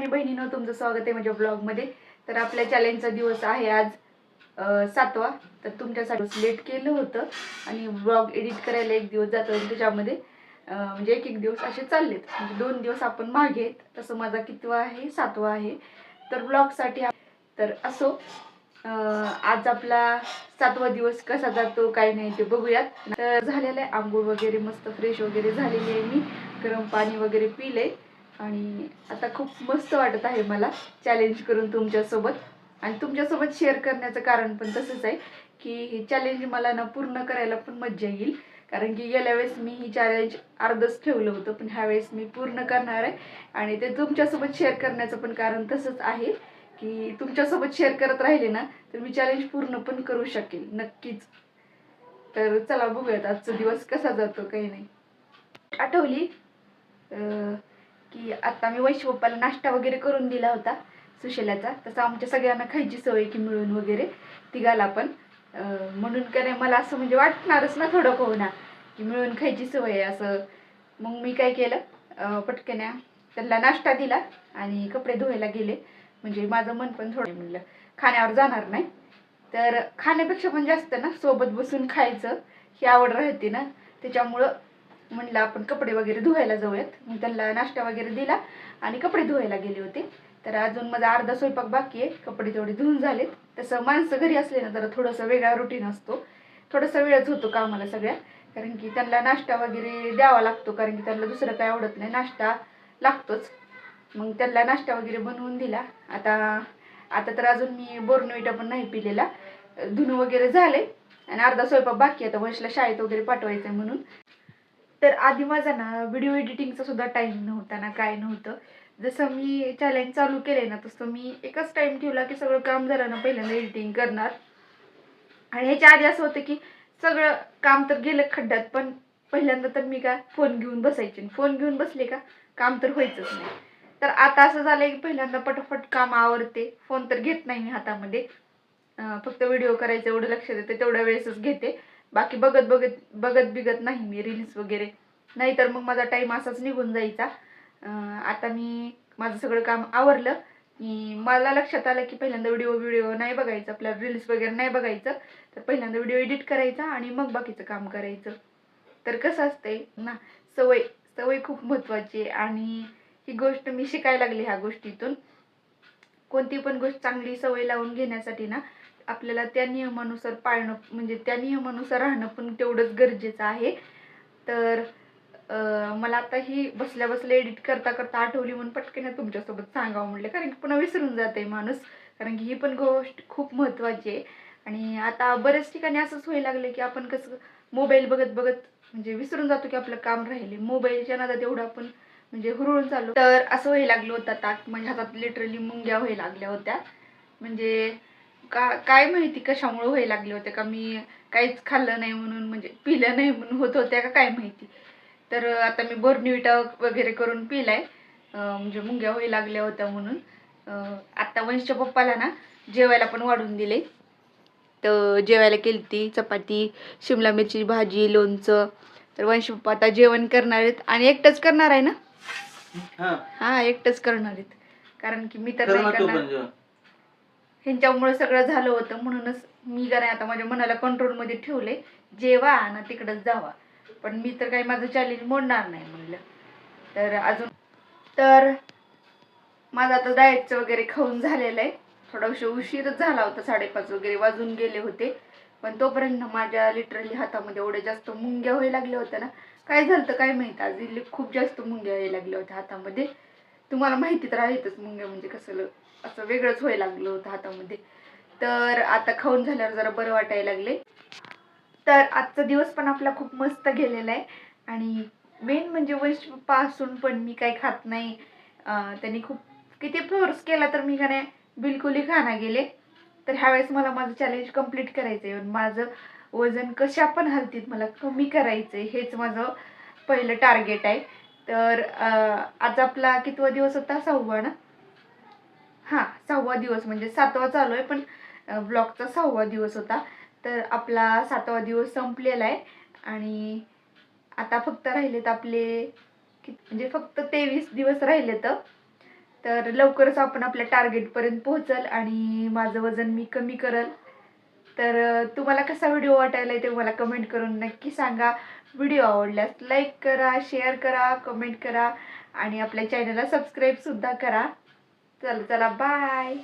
आणि बहिणींनो, तुमचं स्वागत आहे माझ्या ब्लॉगमध्ये। तर आपल्या चॅलेंजचा दिवस आहे आज 7वा। तर तुमच्यासाठी लेट केलं होतं आणि ब्लॉग एडिट करायला एक दिवस जातो आणि त्याच्यामध्ये म्हणजे एक दिवस असे चाललेत, म्हणजे 2 दिवस आपण मागे आहेत। तसं माझा कितवा आहे, 7वा आहे। तर ब्लॉगसाठी तर असो, आज आपला 7वा दिवस कसा जातो काय नाही ते बघूयात। तर झालेलं आहे आंघोळ वगैरे, मस्त फ्रेश वगैरे झालेली आहे, मी गरम पाणी वगैरे पिले आणि आता खूप मस्त वाटत आहे मला चॅलेंज करून तुमच्यासोबत। आणि तुमच्यासोबत शेअर करण्याचं कारण पण तसंच आहे की हे चॅलेंज मला ना पूर्ण करायला पण मज्जा येईल, कारण की गेल्या वेळेस मी ही चॅलेंज अर्धच ठेवलं होतं, पण ह्यावेळेस मी पूर्ण करणार आहे। आणि ते तुमच्यासोबत शेअर करण्याचं पण कारण तसंच आहे की तुमच्यासोबत शेअर करत राहिले ना तर मी चॅलेंज पूर्ण पण करू शकेल नक्कीच। तर चला बघूयात आजचा दिवस कसा जातो काही नाही। आठवली की आता मी वैश पप्पाला नाश्ता वगैरे करून दिला होता सुशेलाचा, तसं आमच्या सगळ्यांना खायची सवय की मिळून वगैरे तिघाला पण, म्हणून का नाही मला असं म्हणजे वाटणारच ना थोडं होणार की मिळून खायची सवय आहे असं। मग मी काय केलं, पटकन त्यांना नाश्ता दिला आणि कपडे धुवायला गेले, म्हणजे माझं मन पण थोडं म्हणलं खाण्यावर जाणार नाही, तर खाण्यापेक्षा पण जास्त ना सोबत बसून खायचं ही आवड राहते ना, त्याच्यामुळं म्हणलं आपण कपडे वगैरे धुवायला जाऊयात। मग त्यांना नाश्ता वगैरे दिला आणि कपडे धुवायला गेले होते। तर अजून माझा अर्धा स्वयंपाक बाकी आहे, कपडे तेवढे धुवून झालेत। तसं माणसं घरी असले ना तर थोडंसं वेगळा रुटीन असतो, थोडासा वेळच होतो कामाला सगळ्या, कारण की त्यांना नाश्ता वगैरे द्यावा लागतो, कारण की त्यांना दुसरं काय आवडत नाही, नाश्ता लागतोच। मग त्यांना नाश्ता वगैरे बनवून दिला। आता तर अजून मी बोर्नविटा पण नाही पिलेला, धुणं वगैरे झाले आणि अर्धा स्वयंपाक बाकी आहे, आता वंशला शाळेत वगैरे पाठवायचं आहे म्हणून। तर आधी माझा ना व्हिडिओ एडिटिंगचा सुद्धा टाईम नव्हता ना, काय नव्हतं। जसं मी चॅलेंज चालू केले ना तसं मी एकच टाईम ठेवला की सगळं काम झालं ना पहिल्यांदा एडिटिंग करणार। आणि ह्याच्या आधी असं होतं की सगळं काम तर गेलं खड्ड्यात, पण पहिल्यांदा तर मी काय फोन घेऊन बसायचे, फोन घेऊन बसले का काम तर व्हायचंच नाही। तर आता असं झालंय की पहिल्यांदा पटापट काम आवरते, फोन तर घेत नाही मी हातामध्ये, फक्त व्हिडिओ करायचं एवढं लक्ष देते, तेवढ्या वेळेसच घेते, बाकी बघत बघत बघत बिगत नाही मी रील्स वगैरे, नाहीतर मग माझा टाईम असाच निघून जायचा। आता मी माझं सगळं काम आवरलं की मला लक्षात आलं की पहिल्यांदा व्हिडिओ नाही बघायचं, आपल्या रील्स वगैरे नाही बघायचं, तर पहिल्यांदा व्हिडिओ एडिट करायचा आणि मग बाकीचं काम करायचं। तर कसं असतंय ना, सवय सवय खूप महत्त्वाची आहे आणि ही गोष्ट मी शिकायला लागली ह्या गोष्टीतून। कोणती पण गोष्ट चांगली सवय लावून घेण्यासाठी ना आपल्याला त्या नियमानुसार पाळणं, म्हणजे त्या नियमानुसार राहणं पण तेवढंच गरजेचं आहे। तर मला आता ही बसल्या बसल्या एडिट करता करता आठवली म्हणून पटकन तुमच्यासोबत सांगावं म्हटलं, कारण की पुन्हा विसरून जाते माणूस, कारण की ही पण गोष्ट खूप महत्त्वाची आहे। आणि आता बऱ्याच ठिकाणी असंच व्हायला लागलं की आपण कसं मोबाईल बघत बघत म्हणजे विसरून जातो की आपलं काम राहिले, मोबाईलच्या नादात एवढं आपण म्हणजे हुरळून चालू। तर असं व्हायला लागलं होतं, आता माझ्या हातात लिटरली मुंग्या व्हायला लागल्या होत्या, म्हणजे काय माहिती कशामुळे व्हायला लागले होते, का मी काहीच खाल्लं नाही म्हणून, म्हणजे पिलं नाही म्हणून होत होत्या का काय माहिती। तर आता मी बोर्नविटा वगैरे करून पिलाय, म्हणजे मुंग्या व्हायला लागल्या होत्या म्हणून। आता वंशच्या पप्पाला ना जेवायला पण वाढून दिले, तर जेवायला केलती चपाती, शिमला मिरची भाजी, लोणचं। तर वंश पप्पा आता जेवण करणार आहेत आणि एकटंच करणार आहे ना? हा एकटंच करणार आहेत, कारण की मी तर नाही करणार, ह्यांच्यामुळे सगळं झालं होतं, म्हणूनच मी जरा आता माझ्या मनाला कंट्रोलमध्ये ठेवले, जेवा ना तिकडंच जावा, पण मी तर काही माझं चॅलेंज मोडणार नाही म्हणलं। तर माझं आता डाएटचं वगैरे खाऊन झालेलं आहे, थोडासा उशीरच झाला होता, 5:30 वगैरे वाजून गेले होते, पण तोपर्यंत माझ्या लिटरली हातामध्ये एवढ्या जास्त मुंग्या व्हायला लागल्या होत्या ना, काय झालं काय माहिती, आज खूप जास्त मुंग्या व्हायला लागल्या होत्या हातामध्ये। तुम्हाला माहिती तर आहेतच मुंग्या म्हणजे कसं असं वेगळंच व्हायला लागलं होतं हातामध्ये। तर आता खाऊन झाल्यावर जरा बरं वाटायला लागले। तर आजचा दिवस पण आपला खूप मस्त गेलेला आहे आणि मेन म्हणजे वंश पप्पा असून पण मी काही खात नाही, त्यांनी खूप किती फोर्स केला तर मी का नाही बिलकुलही खाना गेले। तर ह्यावेळेस मला माझं चॅलेंज कंप्लीट करायचं आहे, माझं वजन कशा पण हालतीत मला कमी करायचं आहे, हेच माझं पहिलं टार्गेट आहे। तर आज आपला कितवा दिवस होता, 6वा ना? हां 6वा दिवस, म्हणजे 7वा चालू आहे पण ब्लॉगचा 6वा दिवस होता। तर आपला 7वा दिवस संपलेला आहे आणि आता फक्त राहिलेत आपले म्हणजे फक्त 23 दिवस राहिलेत। तर लवकरच आपण आपल्या टार्गेटपर्यंत पोहोचल आणि माझं वजन मी कमी करल. तर तुम्हाला कसा व्हिडिओ वाटायला ते मला कमेंट करून नक्की सांगा. व्हिडिओ आवडल्यास लाईक करा, शेअर करा, कमेंट करा आणि आपल्या चॅनलला सबस्क्राईबसुद्धा करा. चला चला बाय.